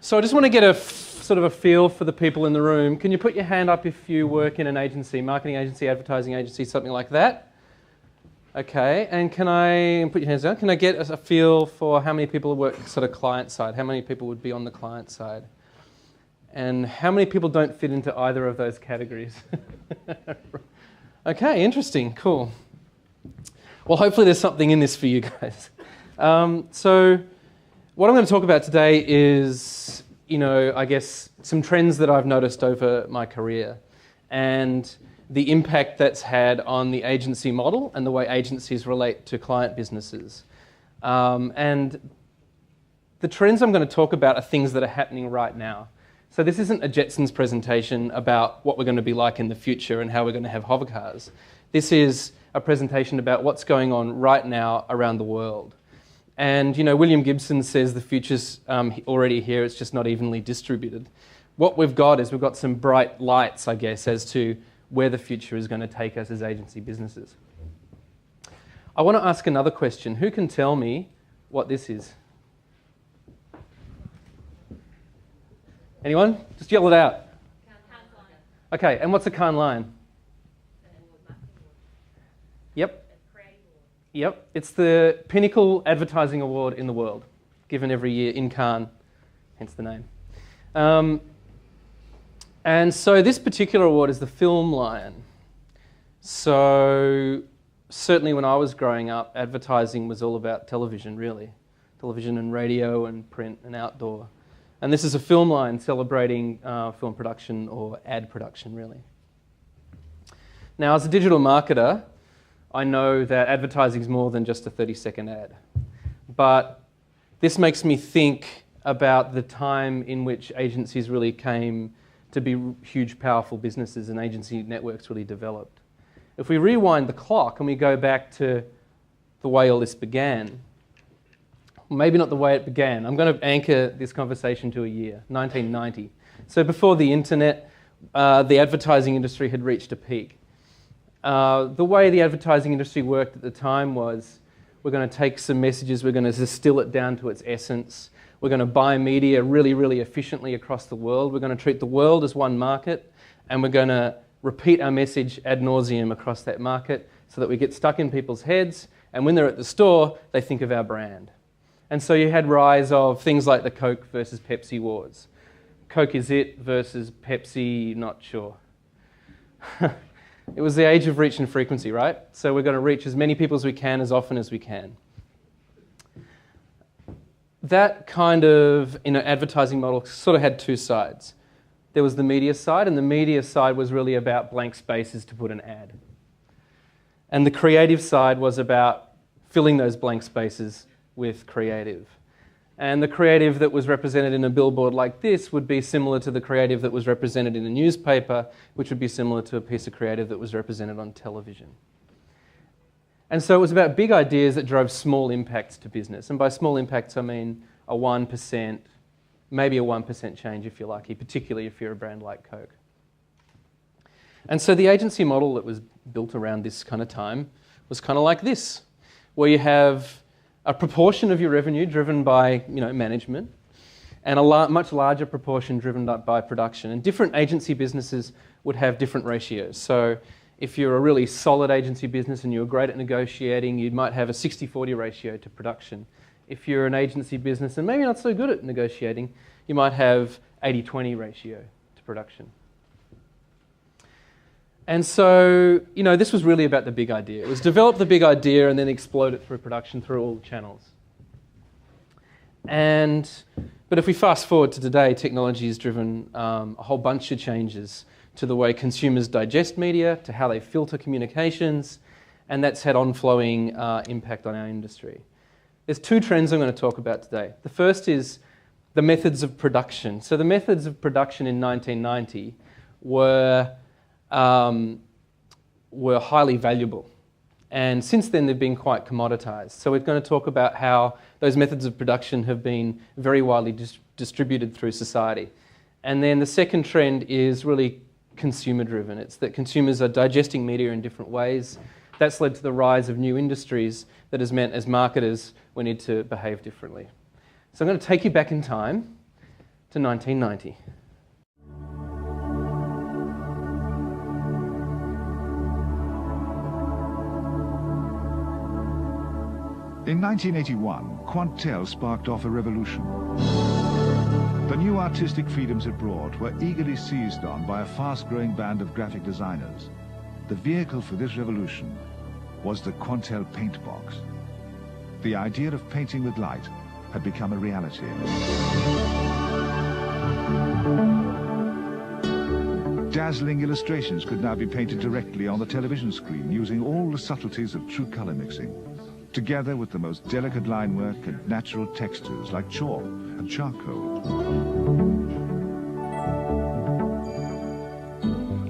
So I just want to get a sort of a feel for the people in the room. Can you put your hand up if you work in an agency, marketing agency, advertising agency, something like that? Okay, and can I put your hands down? Can I get a feel for how many people work sort of client side? How many people would be on the client side? And how many people don't fit into either of those categories? Okay, interesting, cool. Well, hopefully there's something in this for you guys. So what I'm going to talk about today is, I guess some trends that I've noticed over my career and the impact that's had on the agency model and the way agencies relate to client businesses. And the trends I'm going to talk about are things that are happening right now. So this isn't a Jetsons presentation about what we're going to be like in the future and how we're going to have hover cars. This is a presentation about what's going on right now around the world. And, William Gibson says the future's already here, it's just not evenly distributed. What we've got is we've got some bright lights, I guess, as to where the future is going to take us as agency businesses. I want to ask another question. Who can tell me what this is? Anyone? Just yell it out. Okay, and what's a Cannes Lion? Yep. Yep, it's the pinnacle advertising award in the world, given every year in Cannes, hence the name. And so this particular award is the Film Lion. So certainly when I was growing up, advertising was all about television, really. Television and radio and print and outdoor. And this is a Film Lion celebrating film production or ad production, really. Now, as a digital marketer, I know that advertising is more than just a 30-second ad. But this makes me think about the time in which agencies really came to be huge, powerful businesses and agency networks really developed. If we rewind the clock and we go back to the way all this began, maybe not the way it began. I'm going to anchor this conversation to a year, 1990. So before the internet, the advertising industry had reached a peak. The way the advertising industry worked at the time was we're going to take some messages, we're going to distill it down to its essence. We're going to buy media really, really efficiently across the world. We're going to treat the world as one market, and we're going to repeat our message ad nauseum across that market so that we get stuck in people's heads, and when they're at the store, they think of our brand. And so you had rise of things like the Coke versus Pepsi wars. Coke is it versus Pepsi, not sure. It was the age of reach and frequency, right? So we're going to reach as many people as we can, as often as we can. That kind of advertising model sort of had two sides. There was the media side, and the media side was really about blank spaces to put an ad. And the creative side was about filling those blank spaces with creative. And the creative that was represented in a billboard like this would be similar to the creative that was represented in a newspaper, which would be similar to a piece of creative that was represented on television. And so it was about big ideas that drove small impacts to business. And by small impacts, I mean a 1%, maybe a 1% change if you're lucky, particularly if you're a brand like Coke. And so the agency model that was built around this kind of time was kind of like this, where you have a proportion of your revenue driven by management, and a much larger proportion driven by production. And different agency businesses would have different ratios. So if you're a really solid agency business and you're great at negotiating, you might have a 60-40 ratio to production. If you're an agency business and maybe not so good at negotiating, you might have 80-20 ratio to production. And so, this was really about the big idea. It was develop the big idea and then explode it through production through all the channels. But if we fast forward to today, technology has driven a whole bunch of changes to the way consumers digest media, to how they filter communications, and that's had on-flowing impact on our industry. There's two trends I'm going to talk about today. The first is the methods of production. So the methods of production in 1990 were highly valuable. And since then, they've been quite commoditized. So we're going to talk about how those methods of production have been very widely distributed through society. And then the second trend is really consumer-driven. It's that consumers are digesting media in different ways. That's led to the rise of new industries that has meant as marketers, we need to behave differently. So I'm going to take you back in time to 1990. In 1981, Quantel sparked off a revolution. The new artistic freedoms it brought were eagerly seized on by a fast-growing band of graphic designers. The vehicle for this revolution was the Quantel paint box. The idea of painting with light had become a reality. Dazzling illustrations could now be painted directly on the television screen using all the subtleties of true color mixing, together with the most delicate line work and natural textures like chalk and charcoal.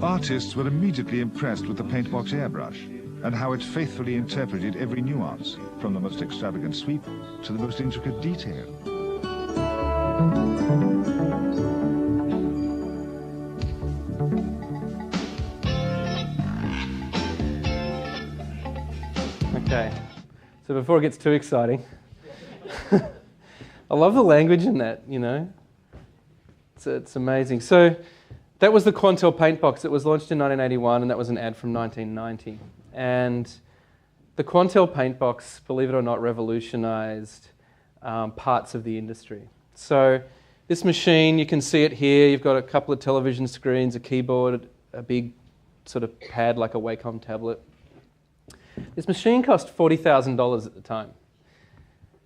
Artists were immediately impressed with the paintbox airbrush and how it faithfully interpreted every nuance, from the most extravagant sweep to the most intricate detail. Okay. So before it gets too exciting, I love the language in that, you know. It's amazing. So that was the Quantel paint box. It was launched in 1981, and that was an ad from 1990. And the Quantel paint box, believe it or not, revolutionized parts of the industry. So this machine, you can see it here. You've got a couple of television screens, a keyboard, a big sort of pad like a Wacom tablet. This machine cost $40,000 at the time.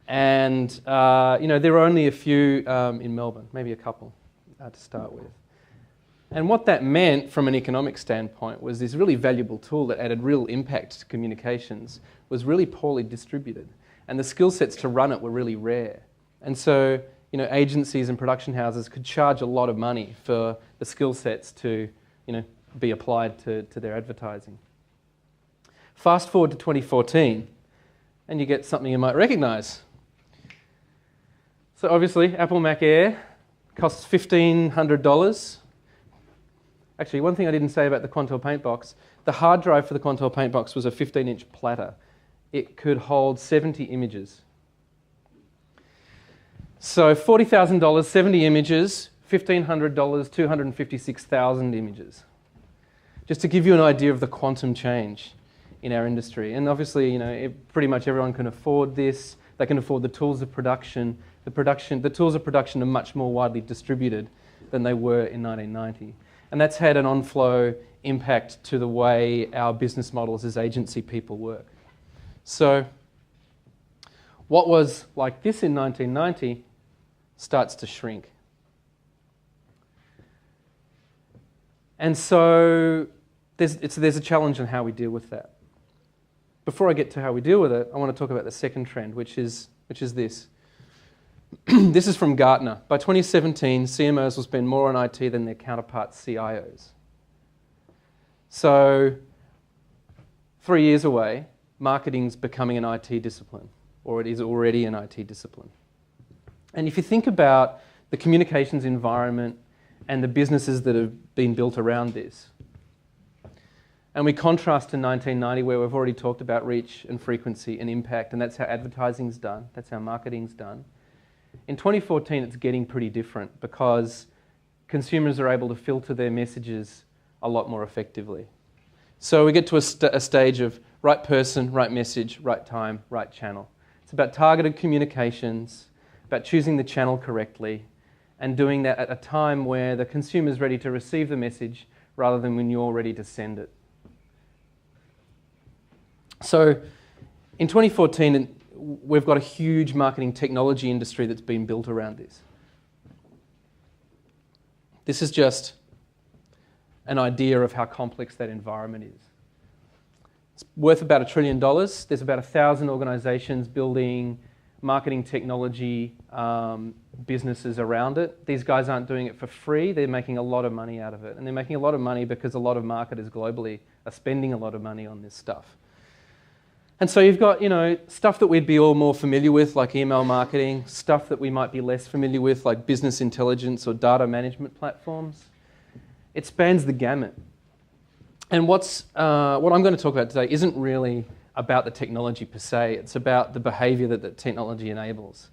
And, you know, there were only a few in Melbourne, maybe a couple to start with. And what that meant from an economic standpoint was this really valuable tool that added real impact to communications was really poorly distributed. And the skill sets to run it were really rare. And so, you know, agencies and production houses could charge a lot of money for the skill sets to, you know, be applied to their advertising. Fast forward to 2014, and you get something you might recognize. So obviously, Apple Mac Air costs $1,500. Actually, one thing I didn't say about the Quantel paint box, the hard drive for the Quantel paint box was a 15-inch platter. It could hold 70 images. So $40,000, 70 images, $1,500, 256,000 images. Just to give you an idea of the quantum change in our industry. And obviously, you know, pretty much everyone can afford this. They can afford the tools of production. The tools of production are much more widely distributed than they were in 1990. And that's had an on-flow impact to the way our business models as agency people work. So what was like this in 1990 starts to shrink. And so there's a challenge in how we deal with that. Before I get to how we deal with it, I want to talk about the second trend, which is this. This is from Gartner. By 2017, CMOs will spend more on IT than their counterparts CIOs. So 3 years away, marketing's becoming an IT discipline, or it is already an IT discipline. And if you think about the communications environment and the businesses that have been built around this, and we contrast to 1990, where we've already talked about reach and frequency and impact, and that's how advertising's done, that's how marketing's done. In 2014, it's getting pretty different because consumers are able to filter their messages a lot more effectively. So we get to a stage of right person, right message, right time, right channel. It's about targeted communications, about choosing the channel correctly, and doing that at a time where the consumer's ready to receive the message rather than when you're ready to send it. So in 2014, we've got a huge marketing technology industry that's been built around this. This is just an idea of how complex that environment is. It's worth about $1 trillion. There's about 1,000 organizations building marketing technology businesses around it. These guys aren't doing it for free. They're making a lot of money out of it. And they're making a lot of money because a lot of marketers globally are spending a lot of money on this stuff. And so you've got, you know, stuff that we'd be all more familiar with, like email marketing, stuff that we might be less familiar with, like business intelligence or data management platforms. It spans the gamut. And what I'm going to talk about today isn't really about the technology per se. It's about the behavior that the technology enables.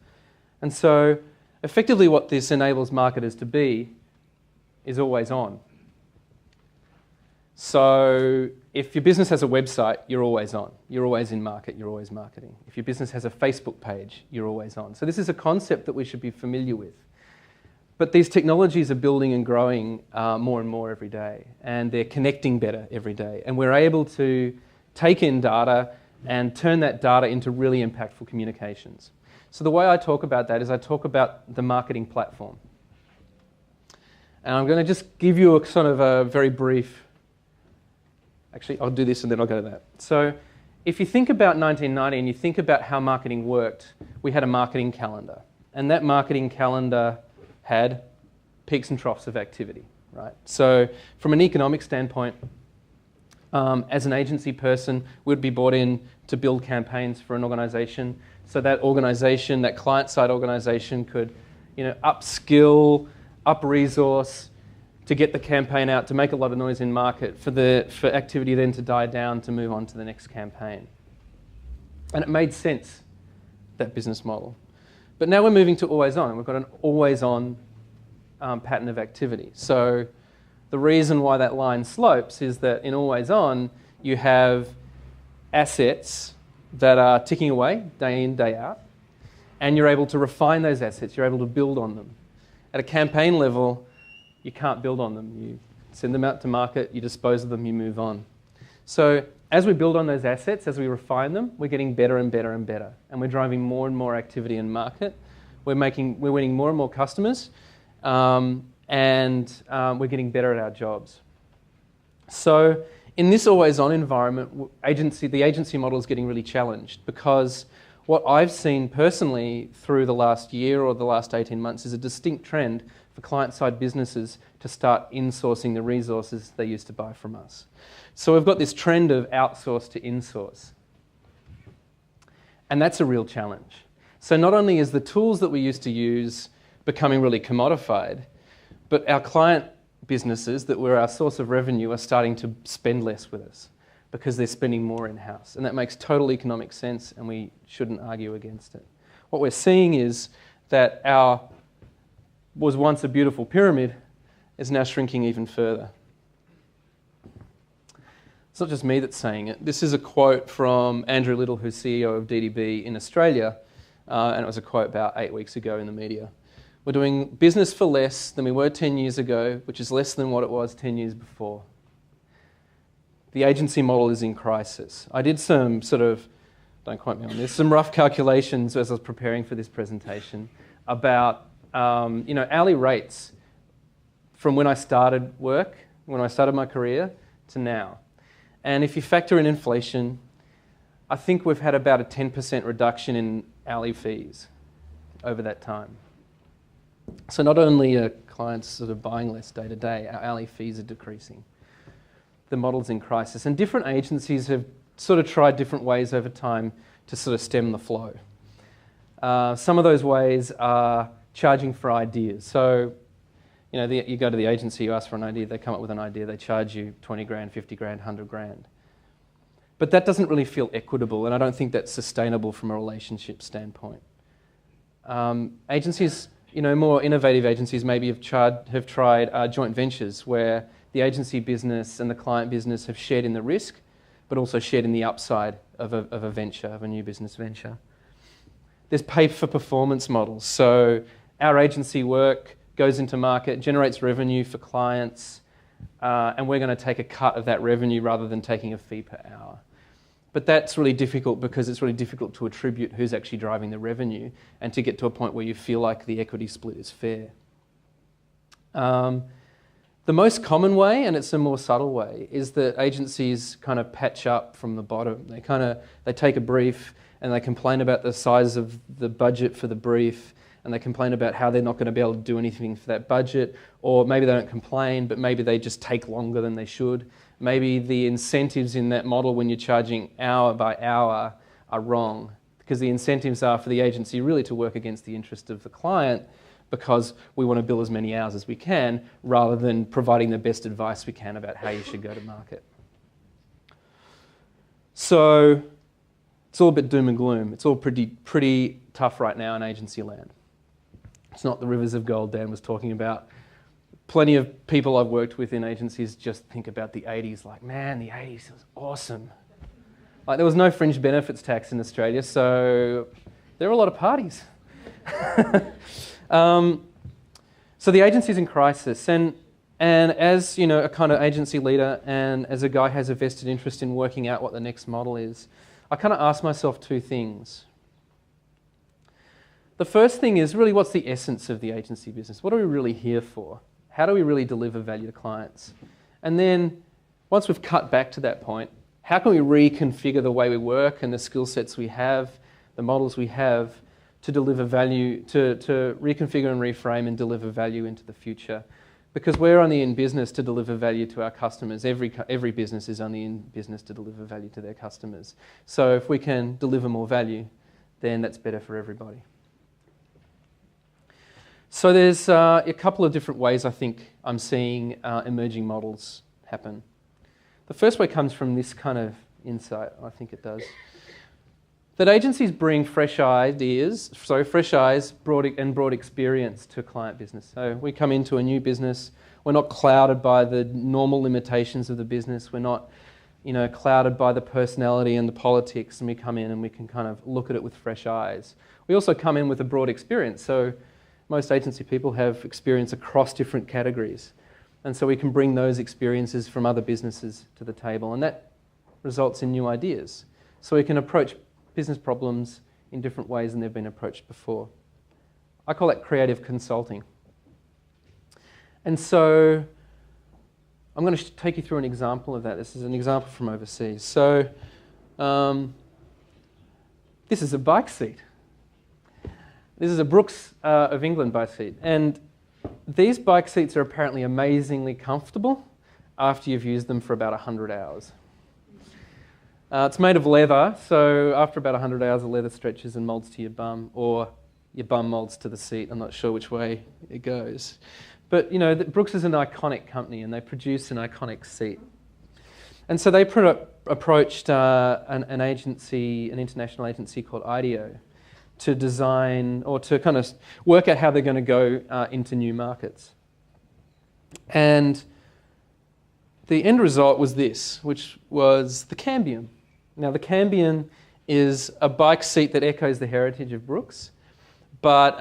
And so Effectively, what this enables marketers to be is always on. So if your business has a website, you're always on. You're always in market, you're always marketing. If your business has a Facebook page, you're always on. So this is a concept that we should be familiar with. But these technologies are building and growing more and more every day, and they're connecting better every day. And we're able to take in data and turn that data into really impactful communications. So the way I talk about that is I talk about the marketing platform. And I'm going to just give you a sort of a very brief... Actually, I'll do this and then I'll go to that. So if you think about 1990 and you think about how marketing worked, we had a marketing calendar. And that marketing calendar had peaks and troughs of activity, right? So from an economic standpoint, as an agency person, we'd be brought in to build campaigns for an organisation. So that organisation, that client-side organisation could, upskill, up-resource, to get the campaign out, to make a lot of noise in market, for activity then to die down, to move on to the next campaign. And it made sense, that business model. But now we're moving to always on. We've got an always on pattern of activity. So the reason why that line slopes is that in always on, you have assets that are ticking away day in, day out, and you're able to refine those assets, you're able to build on them. At a campaign level, you can't build on them. You send them out to market, you dispose of them, you move on. So as we build on those assets, as we refine them, we're getting better and better and better. And we're driving more and more activity in market. We're winning more and more customers, and we're getting better at our jobs. So in this always-on environment, the agency model is getting really challenged, because what I've seen personally through the last year or the last 18 months is a distinct trend for client-side businesses to start insourcing the resources they used to buy from us. So we've got this trend of outsource to insource. And that's a real challenge. So not only is the tools that we used to use becoming really commodified, but our client businesses that were our source of revenue are starting to spend less with us because they're spending more in-house. And that makes total economic sense, and we shouldn't argue against it. What we're seeing is that our was once a beautiful pyramid is now shrinking even further. It's not just me that's saying it. This is a quote from Andrew Little, who's CEO of DDB in Australia, and it was a quote about 8 weeks ago in the media. We're doing business for less than we were 10 years ago, which is less than what it was 10 years before. The agency model is in crisis. I did some don't quote me on this, some rough calculations as I was preparing for this presentation about hourly rates from when I started work, when I started my career, to now. And if you factor in inflation, I think we've had about a 10% reduction in hourly fees over that time. So not only are clients sort of buying less day to day, our hourly fees are decreasing. The model's in crisis. And different agencies have sort of tried different ways over time to sort of stem the flow. Some of those ways are charging for ideas. So, you go to the agency, you ask for an idea, they come up with an idea, they charge you 20 grand, 50 grand, 100 grand. But that doesn't really feel equitable, and I don't think that's sustainable from a relationship standpoint. Agencies, more innovative agencies maybe have tried joint ventures where the agency business and the client business have shared in the risk, but also shared in the upside of a venture, of a new business venture. There's pay-for-performance models. So our agency work goes into market, generates revenue for clients, and we're going to take a cut of that revenue rather than taking a fee per hour. But that's really difficult because it's really difficult to attribute who's actually driving the revenue and to get to a point where you feel like the equity split is fair. The most common way, and it's a more subtle way, is that agencies kind of patch up from the bottom. They take a brief and they complain about the size of the budget for the brief, and they complain about how they're not going to be able to do anything for that budget, or maybe they don't complain, but maybe they just take longer than they should. Maybe the incentives in that model when you're charging hour by hour are wrong, because the incentives are for the agency really to work against the interest of the client, because we want to bill as many hours as we can, rather than providing the best advice we can about how you should go to market. So it's all a bit doom and gloom. It's all pretty tough right now in agency land. It's not the rivers of gold Dan was talking about. Plenty of people I've worked with in agencies just think about the 80s like, man, the 80s was awesome. Like, there was no fringe benefits tax in Australia, so there were a lot of parties. So the agency's in crisis, and as you know, a kind of agency leader, and as a guy who has a vested interest in working out what the next model is, I kind of ask myself two things. The first thing is really, what's the essence of the agency business? What are we really here for? How do we really deliver value to clients? And then, once we've cut back to that point, how can we reconfigure the way we work and the skill sets we have, the models we have, to deliver value, to reconfigure and reframe and deliver value into the future? Because we're only in business to deliver value to our customers. Every business is only in business to deliver value to their customers. So if we can deliver more value, then that's better for everybody. So there's a couple of different ways I think I'm seeing emerging models happen. The first way comes from this kind of insight, I think it does. That agencies bring fresh eyes, broad experience to client business. So we come into a new business, we're not clouded by the normal limitations of the business, we're not clouded by the personality and the politics, and we come in and we can kind of look at it with fresh eyes. We also come in with a broad experience, so most agency people have experience across different categories. And so we can bring those experiences from other businesses to the table, and that results in new ideas. So we can approach business problems in different ways than they've been approached before. I call that creative consulting. And so I'm going to take you through an example of that. This is an example from overseas. So this is a bike seat. This is a Brooks of England bike seat. And these bike seats are apparently amazingly comfortable after you've used them for about 100 hours. It's made of leather, so after about 100 hours, the leather stretches and molds to your bum, or your bum molds to the seat. I'm not sure which way it goes. But, Brooks is an iconic company, and they produce an iconic seat. And so they approached an agency, an international agency called IDEO, to design, or to kind of work out how they're going to go into new markets. And the end result was this, which was the Cambion. Now, the Cambion is a bike seat that echoes the heritage of Brooks, but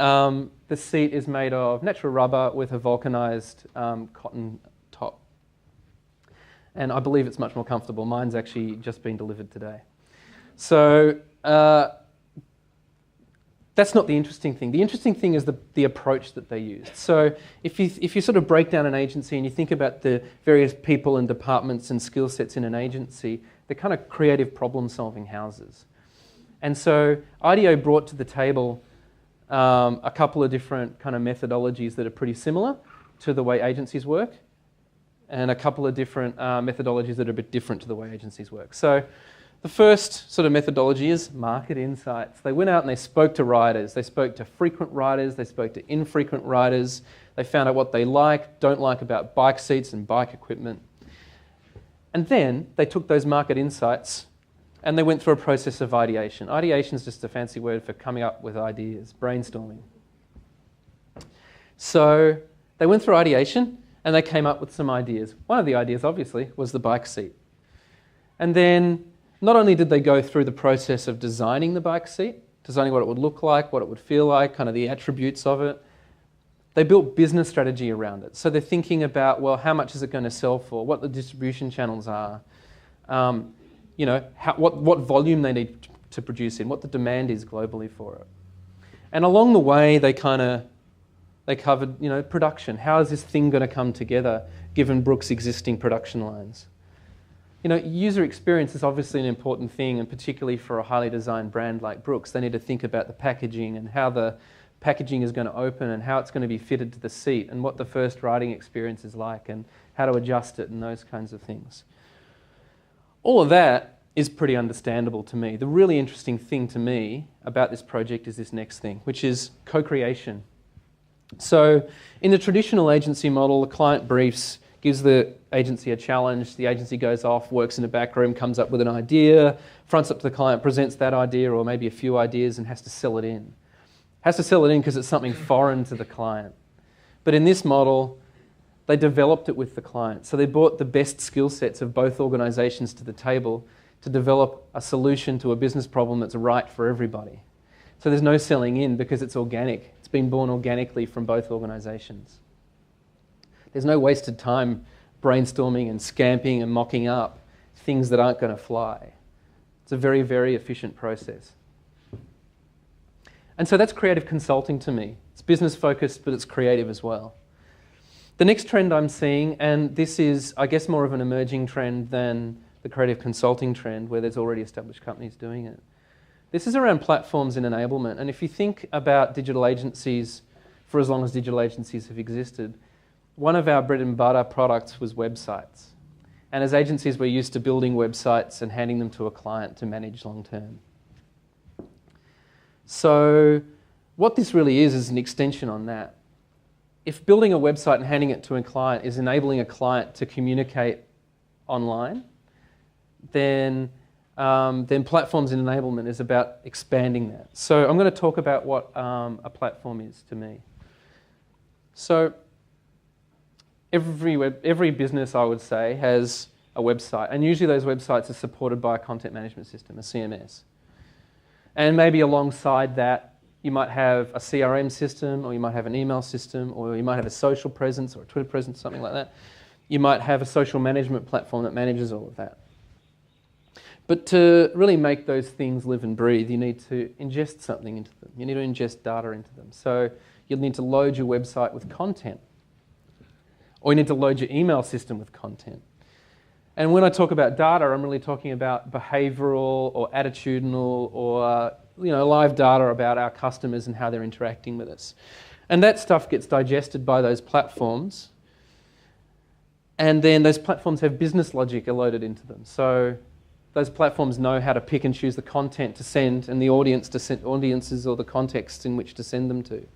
the seat is made of natural rubber with a vulcanized cotton top. And I believe it's much more comfortable. Mine's actually just been delivered today. So that's not the interesting thing. The interesting thing is the approach that they used. So if you sort of break down an agency and you think about the various people and departments and skill sets in an agency, they're kind of creative problem-solving houses. And so IDEO brought to the table a couple of different kind of methodologies that are pretty similar to the way agencies work, and a couple of different methodologies that are a bit different to the way agencies work. So the first sort of methodology is market insights. They went out and they spoke to riders. They spoke to frequent riders. They spoke to infrequent riders. They found out what they like, don't like about bike seats and bike equipment. And then they took those market insights and they went through a process of ideation. Ideation is just a fancy word for coming up with ideas, brainstorming. So they went through ideation and they came up with some ideas. One of the ideas, obviously, was the bike seat. And then not only did they go through the process of designing the bike seat, designing what it would look like, what it would feel like, kind of the attributes of it, they built business strategy around it. So they're thinking about, well, how much is it going to sell for, what the distribution channels are, what volume they need to produce in, what the demand is globally for it. And along the way, they covered, production. How is this thing going to come together, given Brooks' existing production lines? User experience is obviously an important thing, and particularly for a highly designed brand like Brooks, they need to think about the packaging and how the packaging is going to open and how it's going to be fitted to the seat and what the first riding experience is like and how to adjust it and those kinds of things. All of that is pretty understandable to me. The really interesting thing to me about this project is this next thing, which is co-creation. So in the traditional agency model, the client briefs, gives the agency a challenge, the agency goes off, works in a back room, comes up with an idea, fronts up to the client, presents that idea or maybe a few ideas and has to sell it in. has to sell it in because it's something foreign to the client. But in this model, they developed it with the client. So they brought the best skill sets of both organisations to the table to develop a solution to a business problem that's right for everybody. So there's no selling in because it's organic. It's been born organically from both organisations. There's no wasted time brainstorming and scamping and mocking up things that aren't going to fly. It's a very, very efficient process. And so that's creative consulting to me. It's business focused, but it's creative as well. The next trend I'm seeing, and this is, I guess, more of an emerging trend than the creative consulting trend where there's already established companies doing it. This is around platforms and enablement. And if you think about digital agencies, for as long as digital agencies have existed, one of our bread and butter products was websites. And as agencies, we're used to building websites and handing them to a client to manage long term. So what this really is an extension on that. If building a website and handing it to a client is enabling a client to communicate online, then platforms and enablement is about expanding that. So I'm going to talk about what a platform is to me. So every business, I would say, has a website, and usually those websites are supported by a content management system, a CMS. And maybe alongside that, you might have a CRM system, or you might have an email system, or you might have a social presence or a Twitter presence, something like that. You might have a social management platform that manages all of that. But to really make those things live and breathe, you need to ingest something into them. You need to ingest data into them. So you'll need to load your website with content, or you need to load your email system with content. And when I talk about data, I'm really talking about behavioural or attitudinal or live data about our customers and how they're interacting with us. And that stuff gets digested by those platforms. And then those platforms have business logic loaded into them. So those platforms know how to pick and choose the content to send and the audiences or the context in which to send them to.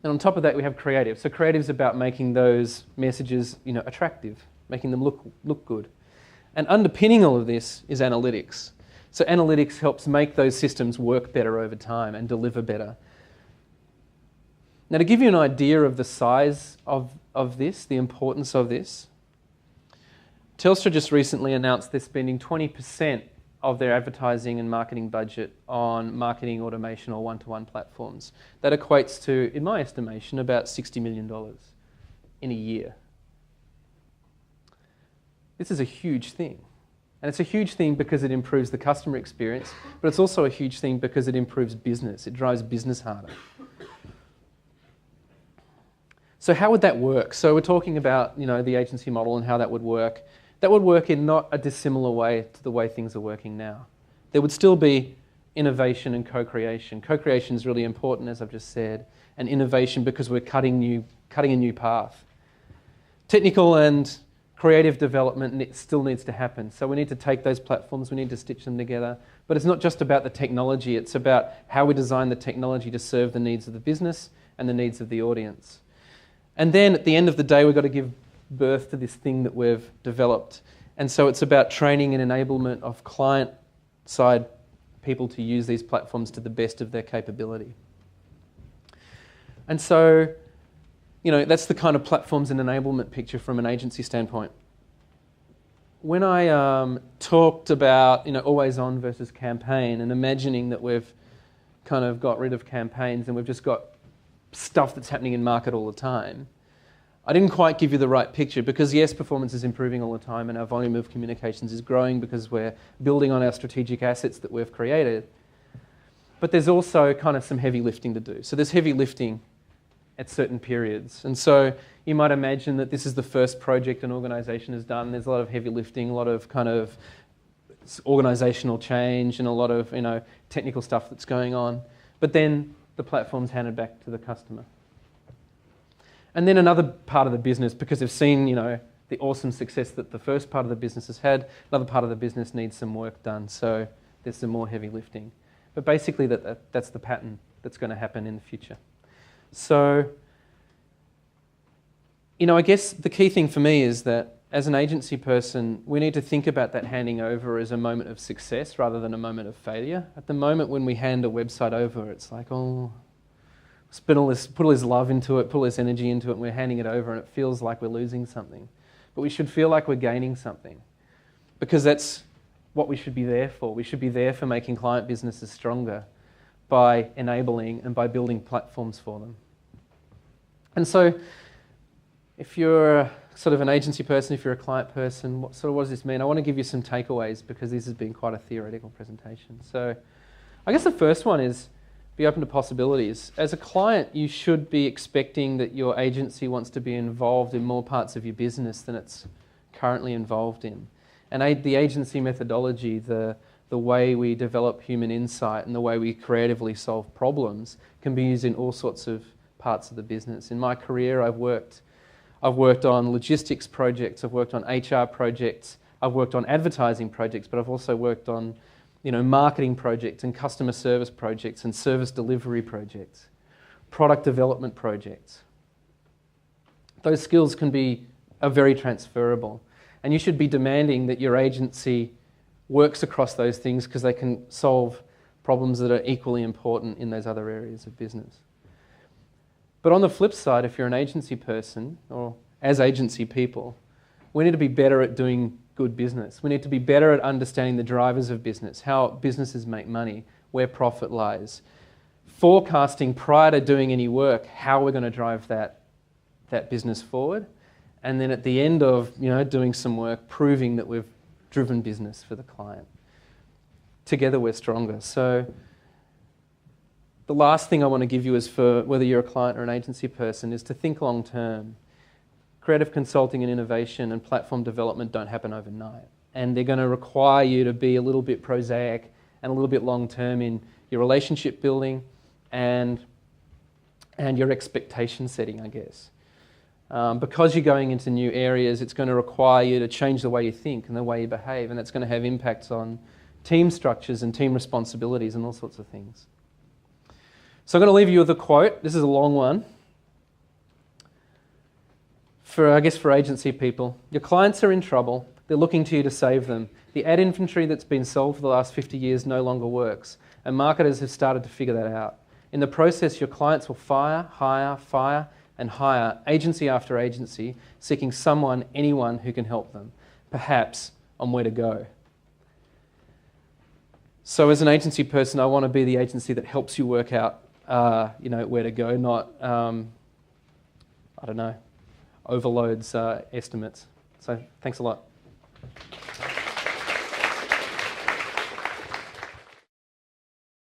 And on top of that, we have creative. So creative is about making those messages, attractive, making them look good. And underpinning all of this is analytics. So analytics helps make those systems work better over time and deliver better. Now, to give you an idea of the size of this, the importance of this, Telstra just recently announced they're spending 20% of their advertising and marketing budget on marketing automation or one-to-one platforms. That equates to, in my estimation, about $60 million in a year. This is a huge thing. And it's a huge thing because it improves the customer experience, but it's also a huge thing because it improves business. It drives business harder. So how would that work? So we're talking about, the agency model and how that would work. That would work in not a dissimilar way to the way things are working now. There would still be innovation and co-creation. Co-creation is really important, as I've just said, and innovation because we're cutting a new path. Technical and creative development still needs to happen. So we need to take those platforms, we need to stitch them together. But it's not just about the technology, it's about how we design the technology to serve the needs of the business and the needs of the audience. And then at the end of the day, we've got to give birth to this thing that we've developed. And so it's about training and enablement of client-side people to use these platforms to the best of their capability. And so, that's the kind of platforms and enablement picture from an agency standpoint. When I talked about, always on versus campaign and imagining that we've kind of got rid of campaigns and we've just got stuff that's happening in market all the time, I didn't quite give you the right picture because yes, performance is improving all the time and our volume of communications is growing because we're building on our strategic assets that we've created. But there's also kind of some heavy lifting to do. So there's heavy lifting at certain periods. And so you might imagine that this is the first project an organisation has done. There's a lot of heavy lifting, a lot of kind of organisational change and a lot of technical stuff that's going on. But then the platform's handed back to the customer. And then another part of the business, because they've seen, the awesome success that the first part of the business has had, another part of the business needs some work done. So there's some more heavy lifting. But basically that's the pattern that's going to happen in the future. So, I guess the key thing for me is that as an agency person, we need to think about that handing over as a moment of success rather than a moment of failure. At the moment when we hand a website over, it's like, oh, put all this love into it, put all this energy into it, and we're handing it over, and it feels like we're losing something. But we should feel like we're gaining something, because that's what we should be there for. We should be there for making client businesses stronger by enabling and by building platforms for them. And so, if you're sort of an agency person, if you're a client person, what does this mean? I want to give you some takeaways because this has been quite a theoretical presentation. So I guess the first one is be open to possibilities. As a client, you should be expecting that your agency wants to be involved in more parts of your business than it's currently involved in. And the agency methodology, the way we develop human insight and the way we creatively solve problems can be used in all sorts of parts of the business. In my career, I've worked on logistics projects, I've worked on HR projects, I've worked on advertising projects, but I've also worked on, marketing projects and customer service projects and service delivery projects, product development projects. Those skills are very transferable, and you should be demanding that your agency works across those things because they can solve problems that are equally important in those other areas of business. But on the flip side, if you're an agency person, or as agency people, we need to be better at doing good business. We need to be better at understanding the drivers of business, how businesses make money, where profit lies. Forecasting prior to doing any work, how we're going to drive that business forward. And then at the end of doing some work, proving that we've driven business for the client. Together we're stronger. So the last thing I want to give you is, for whether you're a client or an agency person, is to think long term. Creative consulting and innovation and platform development don't happen overnight. And they're going to require you to be a little bit prosaic and a little bit long term in your relationship building and your expectation setting, I guess. Because you're going into new areas, it's going to require you to change the way you think and the way you behave, and that's going to have impacts on team structures and team responsibilities and all sorts of things. So I'm going to leave you with a quote. This is a long one. For agency people, your clients are in trouble. They're looking to you to save them. The ad inventory that's been sold for the last 50 years no longer works, and marketers have started to figure that out. In the process, your clients will fire, and hire agency after agency, seeking anyone who can help them, perhaps on where to go. So as an agency person, I want to be the agency that helps you work out where to go, not, overloads estimates. So thanks a lot.